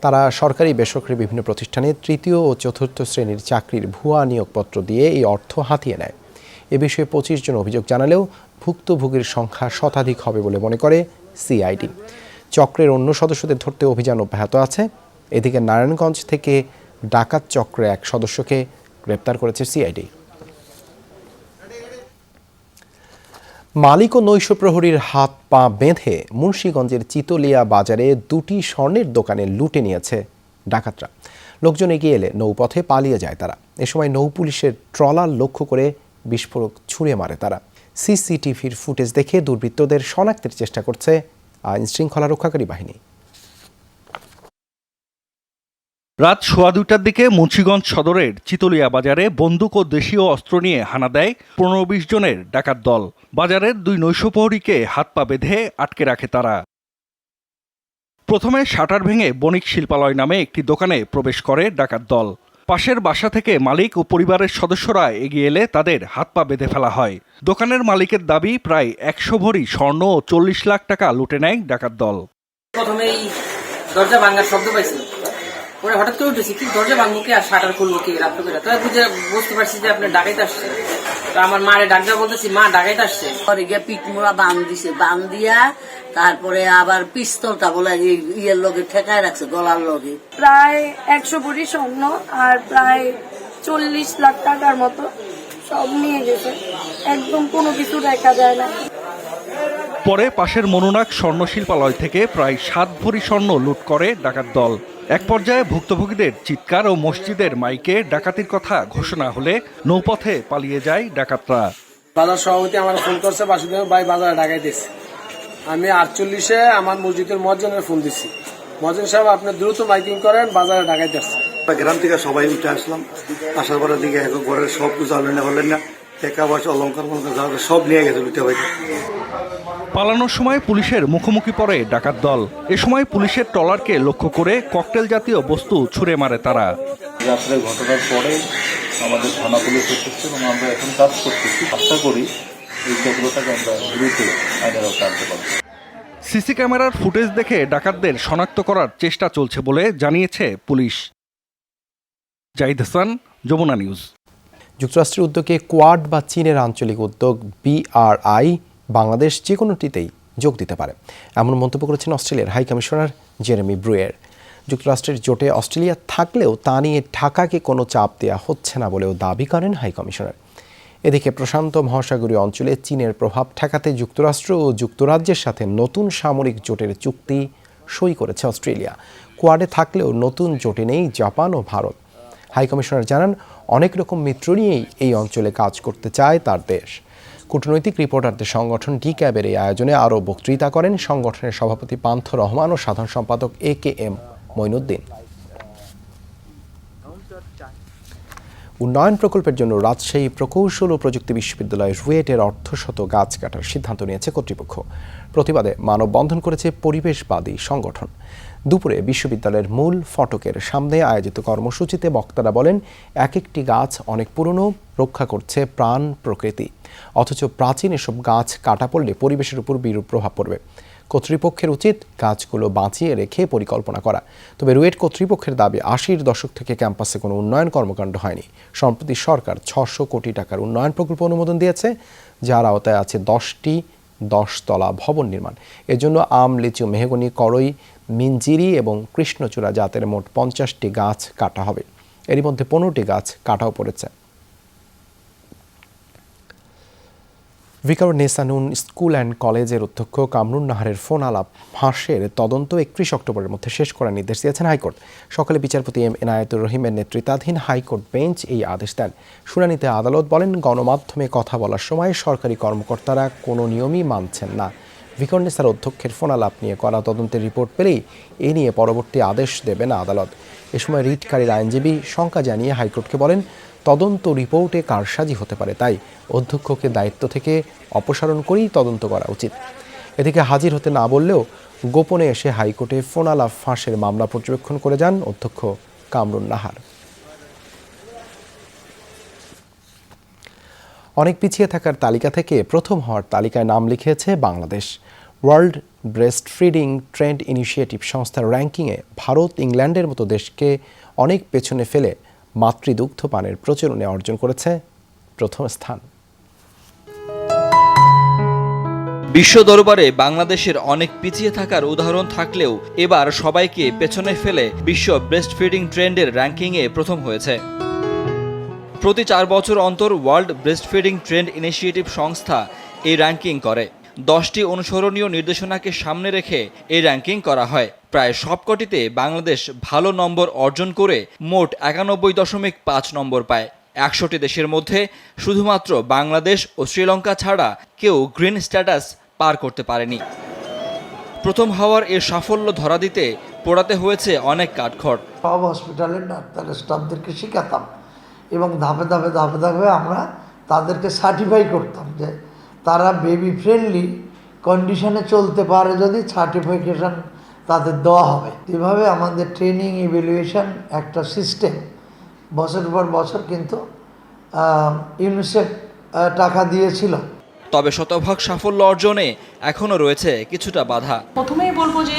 তারা সরকারি বেসরকারি বিভিন্ন প্রতিষ্ঠানে 3য় ও 4র্থ শ্রেণীর চাকরির ভুয়া নিয়োগপত্র দিয়ে এই অর্থ হাতিয়ে নেয়। এ বিষয়ে 25 জন অভিযোগ জানালেও ভুক্তভোগীর সংখ্যা শতাধিক হবে বলে মনে করে সিআইডি। চক্রের অন্য সদস্যদের ধরতে অভিযান অব্যাহত আছে। এদিকে নারায়ণগঞ্জ থেকে ডাকাত চক্রে এক সদস্যকে গ্রেপ্তার করেছে সিআইডি। মালিক ও নৈশ প্রহরীর হাত পা বেঁধে মুন্সিগঞ্জের চিতলিয়া বাজারে 2টি স্বর্ণের দোকানে লুটে নিয়েছে ডাকাতরা। লোকজন এগিয়ে এলে নৌপথে পালিয়ে যায় তারা। এ সময় নৌ পুলিশের ট্রলার লক্ষ্য করে বিস্ফোরক ছুঁড়ে মারে তারা। সিসিটিভির ফুটেজ দেখে দুর্বৃত্তদের শনাক্তের চেষ্টা করছে আইন শৃঙ্খলা রক্ষাকারী বাহিনী।
রাত 2:15টার দিকে মুন্সিগঞ্জ সদরের চিতলিয়া বাজারে বন্দুক ও দেশীয় অস্ত্র নিয়ে হানা দেয় 15-20 জনের ডাকাত দল। বাজারের 2 নৈশপ্রহরীকে হাত পা বেঁধে আটকে রাখে তারা। প্রথমে শাটার ভেঙে বণিক শিল্পালয় নামে একটি দোকানে প্রবেশ করে ডাকাত দল। পাশের বাসা থেকে মালিক ও পরিবারের সদস্যরা এগিয়ে এলে তাদের হাত পা বেঁধে ফেলা হয়। দোকানের মালিকের দাবি প্রায় 100 ভরি স্বর্ণ ও 40 লাখ টাকা লুটে নেয় ডাকাত দল।
প্রথমেই দরজা ভাঙার শব্দ পাইছি, পরে হঠাৎ করে উঠেছি কি দরজা ভাঙবো কি আর শাটার খুলবো কি রাত্র করে, তো বুঝতে পারছি যে আপনার ডাকাইতে আসছে। তো আমার মারে ডাক দেওয়া বলতেছি, মা ডাকাইতে আসছে।
পরে গিয়ে পিঠমোড়া বান দিছে, বান দিয়া তারপরে আবার পিস্তলটা বলে ইয়ের লগে ঠেকায় রাখছে গলার লগে।
প্রায় 100 ভরি স্বর্ণ আর প্রায় 40 লাখ টাকার মতো সব নিয়ে গেছে, একদম কোনো কিছু দেখা যায় না।
পরে পাশের মনুনাক স্বর্ণ শিল্পালয় থেকে প্রায় 7 ভরি স্বর্ণ লুট করে ডাকাত দল। এক পর্যায়ে ভুক্তভোগীদের চিৎকার ও মসজিদের মাইকে ডাকাতির কথা ঘোষণা হলে নৌপথে পালিয়ে যায় ডাকাতরা।
বাজার সভাপতি আমার ফোন করছে, বাসুদেব ভাই বাজারে ডাকাইতেছে। আমি 48-এ আমার মসজিদের মসজিদের ফোন দিচ্ছি, মসজিদ সাহেব আপনি দ্রুত মাইকিং করেন, বাজারে ডাকাইতেছে।
গ্রাম থেকে সবাই উঠে আসলাম, আসার পরের দিকে ঘরের সব কিছু হলেন না, টাকা পয়সা অলঙ্কার সব নিয়ে গেছে লুটে ভাই।
পালানোর সময় পুলিশের মুখোমুখি পড়ে ডাকাত দল। এ সময় পুলিশের ট্রলারকে লক্ষ্য করে ককটেল জাতীয় বস্তু ছুঁড়ে মারে তারা।
আসলে ঘটনার পরে আমাদের থানা পুলিশ এসেছে এবং আমরা এখন কাজ করতেছি, আশা করি এই চক্রটাকে আমরা দ্রুত আইনের আওতায় আনতে পারব।
সিসি ক্যামেরার ফুটেজ দেখে ডাকাতদের শনাক্ত করার চেষ্টা চলছে বলে জানিয়েছে পুলিশ। জাহিদ হাসান, যমুনা নিউজ।
যুক্তরাষ্ট্রের উদ্যোগে কোয়াড বা চীনের আঞ্চলিক উদ্যোগ BRI বাংলাদেশ যে কোনোটিতেই যোগ দিতে পারে, এমন মন্তব্য করেছেন অস্ট্রেলিয়ার হাই কমিশনার জেরেমি ব্রুয়ের। যুক্তরাষ্ট্রের জোটে অস্ট্রেলিয়া থাকলেও তা নিয়ে ঢাকাকে কোনো চাপ দেওয়া হচ্ছে না বলেও দাবি করেন হাই কমিশনার। এদিকে প্রশান্ত মহাসাগরীয় অঞ্চলে চীনের প্রভাব ঠেকাতে যুক্তরাষ্ট্র ও যুক্তরাজ্যের সাথে নতুন সামরিক জোটের চুক্তি সই করেছে অস্ট্রেলিয়া। কোয়াডে থাকলেও নতুন জোটে নেই জাপান ও ভারত। হাই কমিশনার জানান, অনেক রকম মিত্র নিয়েই এই অঞ্চলে কাজ করতে চায় তার দেশ। কূটনৈতিক রিপোর্টারদের সংগঠন ডিক্যাবের এই আয়োজনে আরও বক্তৃতা করেন সংগঠনের সভাপতি পান্থ রহমান ও সাধারণ সম্পাদক AKM মঈনুদ্দিন। উন্নয়ন প্রকল্পের জন্য রাজশাহী প্রকৌশল ও প্রযুক্তি বিশ্ববিদ্যালয় রুয়েটের অর্ধশত গাছ কাটার সিদ্ধান্ত নিয়েছে কর্তৃপক্ষ। প্রতিবাদে মানববন্ধন করেছে পরিবেশবাদী সংগঠন। দুপুরে বিশ্ববিদ্যালয়ের মূল ফটকের সামনে আয়োজিত কর্মসূচিতে বক্তারা বলেন, এক একটি গাছ অনেক পুরনো, রক্ষা করছে প্রাণ প্রকৃতি, অথচ প্রাচীন এসব গাছ কাটা পড়লে পরিবেশের উপর বিরূপ প্রভাব পড়বে। কর্তৃপক্ষের উচিত গাছগুলো বাঁচিয়ে রেখে পরিকল্পনা করা। তবে রুয়েট কর্তৃপক্ষের দাবি, 80-র দশক থেকে ক্যাম্পাসে কোনো উন্নয়ন কর্মকাণ্ড হয়নি। সম্প্রতি সরকার 600 কোটি টাকার উন্নয়ন প্রকল্প অনুমোদন দিয়েছে, যার আওতায় আছে 10টি 10 তলা ভবন নির্মাণ। এজন্য আম, লিচু, মেহগনি, করই, মিনজিরি এবং কৃষ্ণচূড়া জাতের মোট 50টি গাছ কাটা হবে। এরই মধ্যে 15টি গাছ কাটাও পড়েছে। ভিকারুন নিসা নূন স্কুল অ্যান্ড কলেজের অধ্যক্ষ কামরুন নাহারের ফোন আলাপ ফাঁসের তদন্ত 31 অক্টোবরের মধ্যে শেষ করার নির্দেশ দিয়েছেন হাইকোর্ট। সকালে বিচারপতি এম এনায়েতুর রহিমের নেতৃত্বাধীন হাইকোর্ট বেঞ্চ এই আদেশ দেন। শুনানিতে আদালত বলেন, গণমাধ্যমে কথা বলার সময় সরকারি কর্মকর্তারা কোনো নিয়মই মানছেন না। ভিকারুন নিসার অধ্যক্ষের ফোন আলাপ নিয়ে করা তদন্তের রিপোর্ট পেলেই এ নিয়ে পরবর্তী আদেশ দেবেন আদালত। এ সময় রিটকারীর আইনজীবী শঙ্কা জানিয়ে হাইকোর্টকে বলেন, তদন্ত রিপোর্টে কারসাজি হতে পারে, তাই অধ্যক্ষকে দায়িত্ব থেকে অপসারণ করেই তদন্ত করা উচিত। এদিকে হাজির হতে না বললেও গোপনে এসে হাইকোর্টে ফোন আলাপ ফাঁসের মামলা পর্যবেক্ষণ করে যান অধ্যক্ষ কামরুন নাহার। অনেক পিছিয়ে থাকার তালিকা থেকে প্রথম হওয়ার তালিকায় নাম লিখিয়েছে Bangladesh. World breast feeding trend initiative সংস্থার র্যাঙ্কিংয়ে ভারত, ইংল্যান্ডের মতো দেশকে অনেক পেছনে ফেলে মাতৃদুগ্ধ পানের প্রচলনে অর্জন করেছে প্রথম স্থান।
বিশ্ব দরবারে বাংলাদেশের অনেক পিছিয়ে থাকার উদাহরণ থাকলেও এবার সবাইকে পেছনে ফেলে বিশ্ব ব্রেস্ট ফিডিং ট্রেন্ডের র্যাঙ্কিংয়ে প্রথম হয়েছে। প্রতি 4 বছর অন্তর world breast feeding trend initiative সংস্থা এই র্যাঙ্কিং করে। 10টি অনুসরণীয় নির্দেশনাকে সামনে রেখে এই র্যাঙ্কিং করা হয়। প্রায় সবকটিতে বাংলাদেশ ভালো নম্বর অর্জন করে মোট 91.5 নম্বর পায়। 100টি দেশের মধ্যে শুধুমাত্র বাংলাদেশ ও শ্রীলঙ্কা ছাড়া কেউ গ্রিন স্ট্যাটাস পার করতে পারেনি। প্রথম হওয়ার এর সাফল্য ধরা দিতে পোড়াতে হয়েছে অনেক কাঠখড়।
সব হসপিটালের ডাক্তার স্টাফদেরকে শেখাতাম এবং ধাপে ধাপে ধাপে ধাপে আমরা তাদেরকে সার্টিফাই করতাম যে তারা বেবি ফ্রেন্ডলি কন্ডিশনে চলতে পারে, যদি সার্টিফিকেশন তাদের দেওয়া হবে। এভাবে আমাদের ট্রেনিং ইভ্যালুয়েশন একটা সিস্টেম বছরের পর বছর কিন্তু ইউনিসেফ টাকা দিয়েছিল।
তবে শতভাগ সাফল্য অর্জনে এখনও রয়েছে কিছুটা বাধা।
প্রথমেই বলবো যে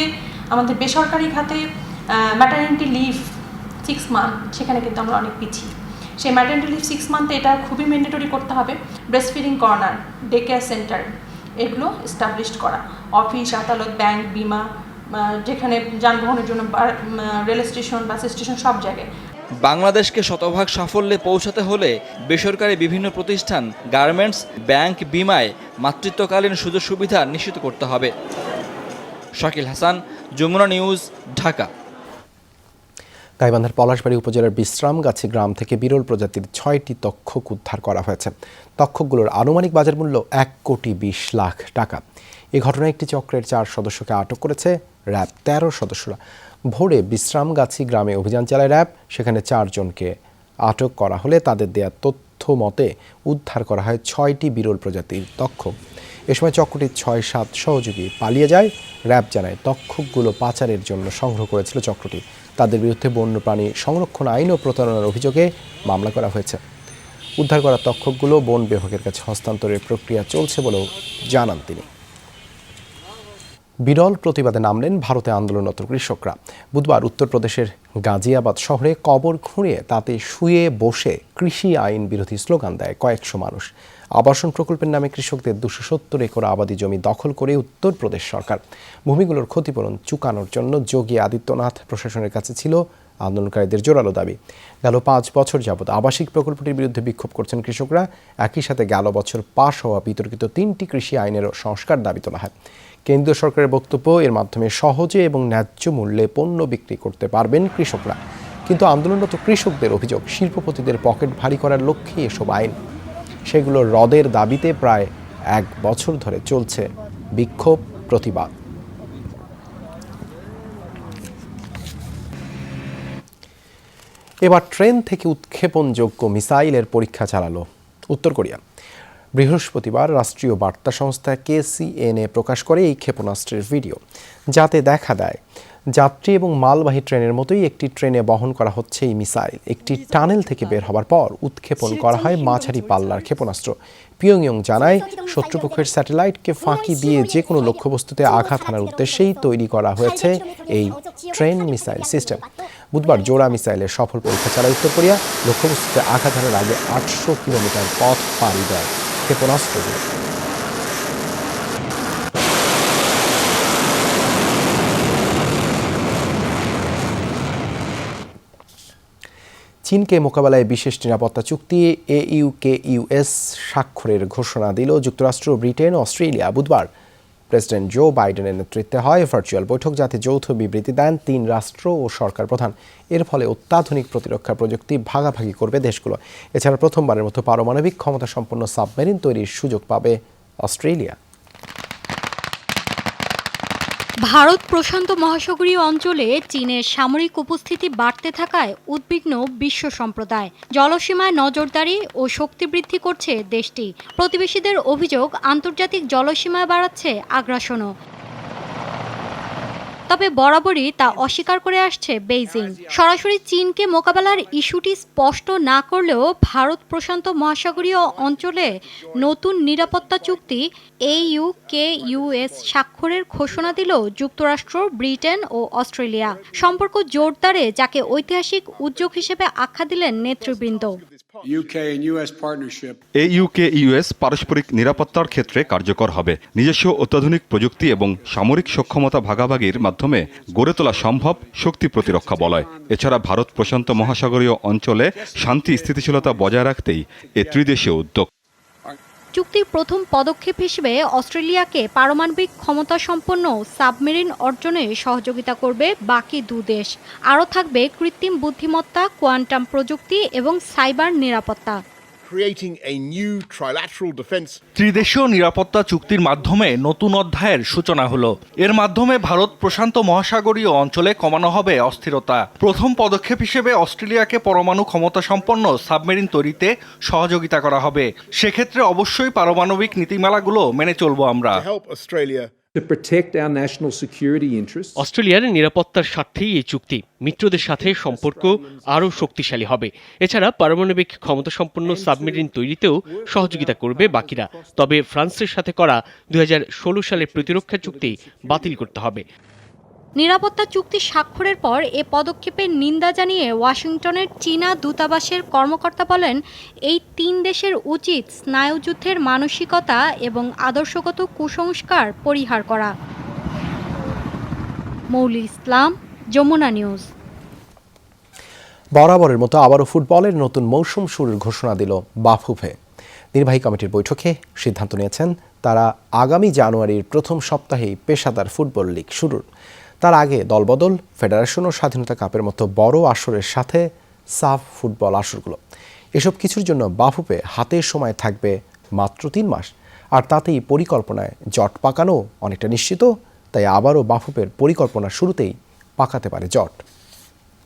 আমাদের বেসরকারি খাতে ম্যাটারনিটি লিভ 6 মান্থ, সেখানে কিন্তু আমরা অনেক পিছিয়ে। সেই ম্যাটারনিটি লিভ 6 মান্থে এটা খুবই ম্যান্ডেটরি করতে হবে। Breast feeding corner, day care centre এগুলো এস্টাবলিশড করা, অফিস, আদালত, ব্যাংক, বিমা, যেখানে যানবাহনের জন্য রেল স্টেশন, বাস স্টেশন, সব জায়গায়।
বাংলাদেশকে শতভাগ সাফল্যে পৌঁছাতে হলে বেসরকারি বিভিন্ন প্রতিষ্ঠান, গার্মেন্টস, ব্যাংক, বিমায় মাতৃত্বকালীন সুযোগ সুবিধা নিশ্চিত করতে হবে। শাকিল হাসান, যমুনা নিউজ, ঢাকা।
গাইবান্ধার পলাশবাড়ী উপজেলার বিশ্রামগাছি গ্রাম থেকে বিরল প্রজাতির 6টি তক্ষক উদ্ধার করা হয়েছে। তক্ষকগুলোর আনুমানিক বাজার মূল্য 1,20,00,000 টাকা। এই ঘটনায় একটি চক্রের 4 সদস্যকে আটক করেছে র্যাব 13 সদস্যরা। ভোরে বিশ্রামগাছি গ্রামে অভিযান চালায় র্যাব, সেখানে 4 জনকে আটক করা হলে তাদের দেয়া তথ্য মতে উদ্ধার করা হয় 6টি বিরল প্রজাতির তক্ষক। এ সময় চক্রটির 6-7 সহযোগী পালিয়ে যায়। র্যাব জানায় তক্ষকগুলো পাচারের জন্য সংগ্রহ করেছিল চক্রটি। তাদের বিরুদ্ধে বন্যপ্রাণী সংরক্ষণ আইন ও প্রতারণার অভিযোগে মামলা করা হয়েছে। উদ্ধার করা তক্ষকগুলো বন বিভাগের কাছে হস্তান্তরের প্রক্রিয়া চলছে বলেও জানান তিনি। বিরল প্রতিবাদে নামলেন ভারতে আন্দোলনরত কৃষকরা। বুধবার উত্তরপ্রদেশের গাজিয়াবাদ শহরে কবর খুঁড়িয়ে তাতে শুয়ে বসে কৃষি আইন বিরোধী স্লোগান দেয় কয়েকশো মানুষ। আবাসন প্রকল্পের নামে কৃষকদের 270 একর আবাদি জমি দখল করে উত্তরপ্রদেশ সরকার। ভূমিগুলোর ক্ষতিপূরণ চুকানোর জন্য যোগী আদিত্যনাথ প্রশাসনের কাছে ছিল আন্দোলনকারীদের জোরালো দাবি। গেল 5 বছর যাবৎ আবাসিক প্রকল্পটির বিরুদ্ধে বিক্ষোভ করছেন কৃষকরা। একই সাথে গেল বছর পাশ হওয়া বিতর্কিত 3টি কৃষি আইনেরও সংস্কার দাবি তোলা হয়। কেন্দ্রীয় সরকারের বক্তব্য, এর মাধ্যমে সহজে এবং ন্যায্য মূল্যে পণ্য বিক্রি করতে পারবেন কৃষকরা। কিন্তু আন্দোলনরত কৃষকদের অভিযোগ, শিল্পপতিদের পকেট ভারী করার লক্ষ্যে এসব আইন। সেগুলো রদের দাবিতে প্রায় 1 বছর ধরে চলছে বিক্ষোভ, প্রতিবাদ। এবার ট্রেন থেকে উৎক্ষেপণযোগ্য মিসাইলের পরীক্ষা চালালো উত্তর কোরিয়া। বৃহস্পতিবার রাষ্ট্রীয় বার্তা সংস্থা KCNA প্রকাশ করে এই ক্ষেপণাস্ত্রের ভিডিও, যাতে দেখা দেয় যাত্রী এবং মালবাহী ট্রেনের মতোই একটি ট্রেনে বহন করা হচ্ছে এই মিসাইল। একটি টানেল থেকে বের হবার পর উৎক্ষেপণ করা হয় মাঝারি পাল্লার ক্ষেপণাস্ত্র। পিয়ংইয়ং জানায়, শত্রুপক্ষের স্যাটেলাইটকে ফাঁকি দিয়ে যে কোনো লক্ষ্যবস্তুতে আঘাত হানার উদ্দেশ্যেই তৈরি করা হয়েছে এই ট্রেন মিসাইল সিস্টেম। বুধবার জোড়া মিসাইলের সফল পরীক্ষা চালায় উত্তর কোরিয়া। লক্ষ্যবস্তুতে আঘাত হানার আগে 800 কিলোমিটার পথ পাড়ি দেয় ক্ষেপণাস্ত্রগুলো। চীনকে মোকাবেলায় বিশেষ নিরাপত্তা চুক্তি AUKUS স্বাক্ষরের ঘোষণা দিল যুক্তরাষ্ট্র, ব্রিটেন ও অস্ট্রেলিয়া। বুধবার প্রেসিডেন্ট জো বাইডেনের নেতৃত্বে হয় ভার্চুয়াল বৈঠক, যাতে যৌথ বিবৃতি দেন 3 রাষ্ট্র ও সরকার প্রধান। এর ফলে অত্যাধুনিক প্রতিরক্ষা প্রযুক্তি ভাগাভাগি করবে দেশগুলো। এছাড়া প্রথমবারের মতো পারমাণবিক ক্ষমতা সম্পন্ন সাবমেরিন তৈরির সুযোগ পাবে অস্ট্রেলিয়া।
ভারত প্রশান্ত মহাসাগরীয় অঞ্চলে চীনের সামরিক উপস্থিতি বাড়তে থাকায় উদ্বিগ্ন বিশ্ব সম্প্রদায়। জলসীমায় নজরদারি ও শক্তি বৃদ্ধি করছে দেশটি। প্রতিবেশীদের অভিযোগ, আন্তর্জাতিক জলসীমায় বাড়াচ্ছে আগ্রাসনও। তবে বরাবরই তা অস্বীকার করে আসছে বেইজিং। সরাসরি চীনকে মোকাবেলার ইস্যুটি স্পষ্ট না করলেও ভারত প্রশান্ত মহাসাগরীয় অঞ্চলে নতুন নিরাপত্তা চুক্তি AUKUS স্বাক্ষরের ঘোষণা দিল যুক্তরাষ্ট্র, ব্রিটেন ও অস্ট্রেলিয়া। সম্পর্ক জোরদারে যাকে ঐতিহাসিক উদ্যোগ হিসেবে আখ্যা দিলেন নেতৃবৃন্দ।
AUKUS পারস্পরিক নিরাপত্তার ক্ষেত্রে কার্যকর হবে। নিজস্ব অত্যাধুনিক প্রযুক্তি এবং সামরিক সক্ষমতা ভাগাভাগির মাধ্যমে গড়ে তোলা সম্ভব শক্তি প্রতিরক্ষা বলয়। এছাড়া ভারত প্রশান্ত মহাসাগরীয় অঞ্চলে শান্তি স্থিতিশীলতা বজায় রাখতেই এ ত্রিদেশীয় উদ্যোগ।
চুক্তির প্রথম পদক্ষেপ হিসেবে অস্ট্রেলিয়াকে পারমাণবিক ক্ষমতা সম্পন্ন সাবমেরিন অর্জনে সহযোগিতা করবে বাকি 2 দেশ। আরও থাকবে কৃত্রিম বুদ্ধিমত্তা, কোয়ান্টাম প্রযুক্তি এবং সাইবার নিরাপত্তা।
ত্রিদেশীয় নিরাপত্তা চুক্তির মাধ্যমে নতুন অধ্যায়ের সূচনা হলো। এর মাধ্যমে ভারত প্রশান্ত মহাসাগরীয় অঞ্চলে কমানো হবে অস্থিরতা। প্রথম পদক্ষেপ হিসেবে অস্ট্রেলিয়াকে পরমাণু ক্ষমতা সম্পন্ন সাবমেরিন তৈরিতে সহযোগিতা করা হবে। সেক্ষেত্রে অবশ্যই পারমাণবিক নীতিমালাগুলো মেনে চলবো আমরা।
অস্ট্রেলিয়ার নিরাপত্তার স্বার্থেই এই চুক্তি। মিত্রদের সাথে সম্পর্ক আরও শক্তিশালী হবে। এছাড়া পারমাণবিক ক্ষমতাসম্পন্ন সাবমেরিন তৈরিতেও সহযোগিতা করবে বাকিরা। তবে ফ্রান্সের সাথে করা 2016 সালের প্রতিরক্ষা চুক্তি বাতিল করতে হবে।
নিরাপত্তা চুক্তি স্বাক্ষরের পর এ পদক্ষেপের নিন্দা জানিয়ে ওয়াশিংটনের চীনা দূতাবাসের কর্মকর্তা বলেন, এই 3 দেশের উচিত স্নায়ুযুদ্ধের মানসিকতা এবং আদর্শগত কুসংস্কার পরিহার করা। মৌলি ইসলাম, যমুনা নিউজ।
বরাবরের মতো আবারও ফুটবলের নতুন মৌসুম শুরুর ঘোষণা দিল বাফুফে। নির্বাহী কমিটির বৈঠকে সিদ্ধান্ত নিয়েছেন তারা আগামী জানুয়ারির প্রথম সপ্তাহেই পেশাদার ফুটবল লিগ শুরুর। তার আগে দলবদল, ফেডারেশন ও স্বাধীনতা কাপের মতো বড় আসরের সাথে সাফ ফুটবল আসরগুলো, এসব কিছুর জন্য বাফুফে হাতে সময় থাকবে মাত্র 3 মাস। আর তাতেই পরিকল্পনায় জট পাকানো অনেকটা নিশ্চিত। তাই আবারও বাফুফের পরিকল্পনা শুরুতেই পাকাতে পারে জট।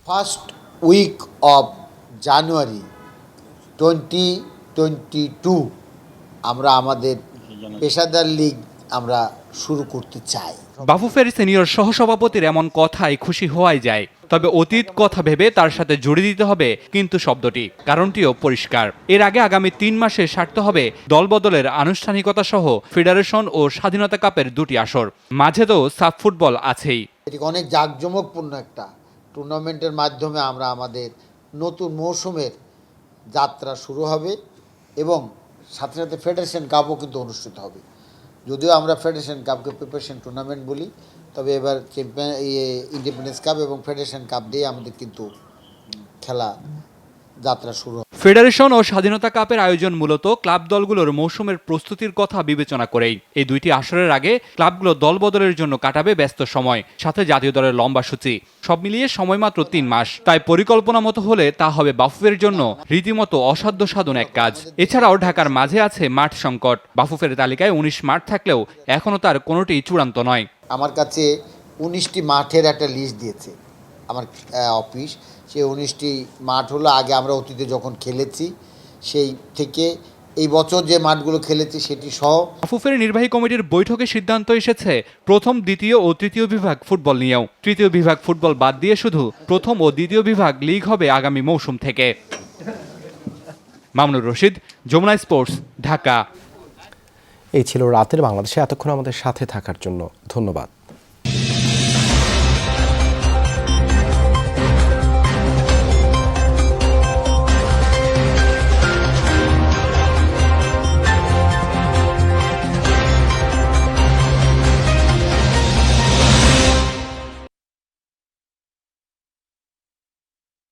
ফার্স্ট উইক অফ জানুয়ারি 2022 আমরা আমাদের পেশাদার লিগ আমরা শুরু করতে চাই।
বাফুফের সিনিয়র সহসভাপতির এমন কথায় খুশি হওয়াই যায়। তবে অতীত কথা ভেবে তার সাথে জড়িয়ে দিতে হবে কিন্তু শব্দটি, কারণটিও পরিষ্কার। এর আগে আগামী 3 মাসে সারতে হবে দলবদলের আনুষ্ঠানিকতা সহ ফেডারেশন ও স্বাধীনতা কাপের 2টি আসর। মাঝে তো সাফ ফুটবল আছেই।
এটি অনেক জাঁকজমকপূর্ণ একটা টুর্নামেন্টের মাধ্যমে আমরা আমাদের নতুন মৌসুমের যাত্রা শুরু হবে এবং সাথে সাথে ফেডারেশন কাপও কিন্তু অনুষ্ঠিত হবে। যদিও আমরা ফেডারেশন কাপকে প্রিপারেশন টুর্নামেন্ট বলি, তবে এবার ইন্ডিপেন্ডেন্স কাপ এবং ফেডারেশন কাপ দিয়ে আমাদের কিন্তু খেলা যাত্রা শুরু হবে।
ফেডারেশন ও স্বাধীনতা কাপের আয়োজন মূলত ক্লাব দলগুলোর মৌসুমের প্রস্তুতির কথা বিবেচনা করেই। এই 2টি আসরের আগে ক্লাবগুলো দলবদলের জন্য কাটাবে ব্যস্ত সময়, সাথে জাতীয় দলের লম্বা সূচি। সব মিলিয়ে সময় মাত্র 3 মাস। তাই পরিকল্পনা মতো হলে তা হবে বাফুফের জন্য রীতিমতো অসাধ্য সাধন এক কাজ। এছাড়াও ঢাকার মাঝে আছে মাঠ সংকট। বাফুফের তালিকায় 19 মাঠ থাকলেও এখনও তার কোনোটি চূড়ান্ত নয়।
আমার কাছে 19টি মাঠের একটা লিস্ট দিয়েছে আমার অফিস। সেই 19টি মাঠ হলো আগে আমরা অতীতে যখন খেলেছি সেই থেকে এই বছর যে মাঠগুলো খেলেছি সেটি সহ।
বাফুফের নির্বাহী কমিটির বৈঠকে সিদ্ধান্ত এসেছে প্রথম, দ্বিতীয় ও তৃতীয় বিভাগ ফুটবল নিয়েও। তৃতীয় বিভাগ ফুটবল বাদ দিয়ে শুধু প্রথম ও দ্বিতীয় বিভাগ লিগ হবে আগামী মৌসুম থেকে। মামুনুর রশিদ, যমুনা স্পোর্টস, ঢাকা।
এই ছিল রাতের বাংলাদেশে। এতক্ষণ আমাদের সাথে থাকার জন্য ধন্যবাদ।